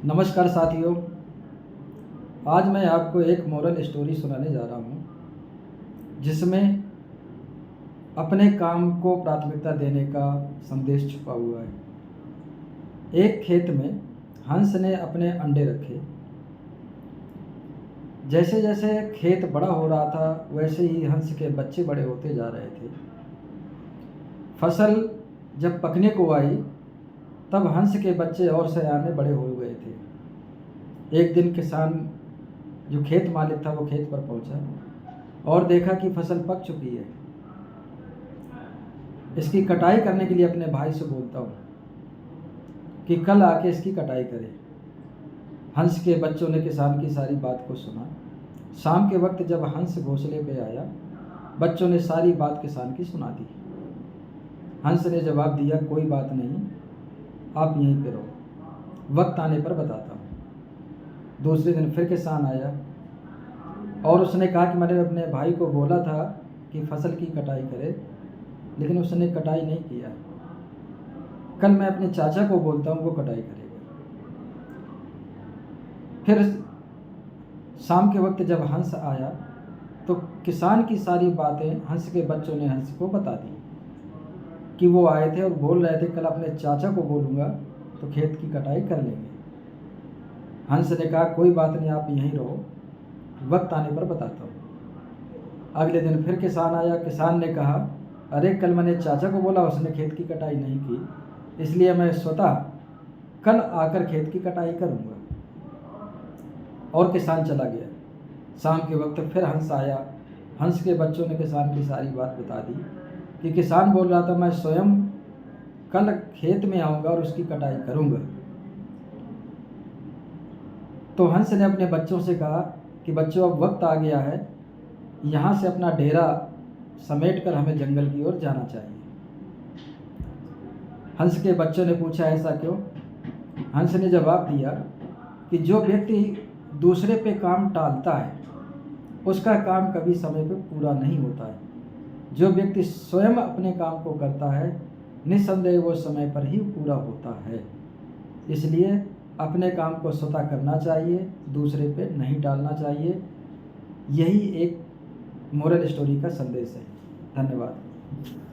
नमस्कार साथियों। आज मैं आपको एक मोरल स्टोरी सुनाने जा रहा हूँ जिसमें अपने काम को प्राथमिकता देने का संदेश छुपा हुआ है। एक खेत में हंस ने अपने अंडे रखे। जैसे जैसे खेत बड़ा हो रहा था वैसे ही हंस के बच्चे बड़े होते जा रहे थे। फसल जब पकने को आई तब हंस के बच्चे और सयाने बड़े हो गए थे। एक दिन किसान जो खेत मालिक था वो खेत पर पहुंचा और देखा कि फसल पक चुकी है। इसकी कटाई करने के लिए अपने भाई से बोलता हूँ कि कल आके इसकी कटाई करे। हंस के बच्चों ने किसान की सारी बात को सुना। शाम के वक्त जब हंस घोंसले पे आया, बच्चों ने सारी बात किसान की सुना दी। हंस ने जवाब दिया, कोई बात नहीं, आप यहीं पे रहो, वक्त आने पर बताता हूँ। दूसरे दिन फिर किसान आया और उसने कहा कि मैंने अपने भाई को बोला था कि फसल की कटाई करे, लेकिन उसने कटाई नहीं किया। कल मैं अपने चाचा को बोलता हूँ, वो कटाई करेगा। फिर शाम के वक्त जब हंस आया तो किसान की सारी बातें हंस के बच्चों ने हंस को बता दी कि वो आए थे और बोल रहे थे कल अपने चाचा को बोलूँगा तो खेत की कटाई कर लेंगे। हंस ने कहा, कोई बात नहीं, आप यहीं रहो, वक्त आने पर बताता हूँ। अगले दिन फिर किसान आया। किसान ने कहा, अरे कल मैंने चाचा को बोला, उसने खेत की कटाई नहीं की, इसलिए मैं स्वतः कल आकर खेत की कटाई करूँगा। और किसान चला गया। शाम के वक्त फिर हंस आया। हंस के बच्चों ने किसान की सारी बात बता दी कि किसान बोल रहा था मैं स्वयं कल खेत में आऊँगा और उसकी कटाई करूँगा। तो हंस ने अपने बच्चों से कहा कि बच्चों अब वक्त आ गया है, यहाँ से अपना डेरा समेट कर हमें जंगल की ओर जाना चाहिए। हंस के बच्चों ने पूछा, ऐसा क्यों? हंस ने जवाब दिया कि जो व्यक्ति दूसरे पे काम टालता है उसका काम कभी समय पे पूरा नहीं होता है। जो व्यक्ति स्वयं अपने काम को करता है निस्संदेह वो समय पर ही पूरा होता है। इसलिए अपने काम को स्वतः करना चाहिए, दूसरे पे नहीं टालना चाहिए। यही एक मोरल स्टोरी का संदेश है। धन्यवाद।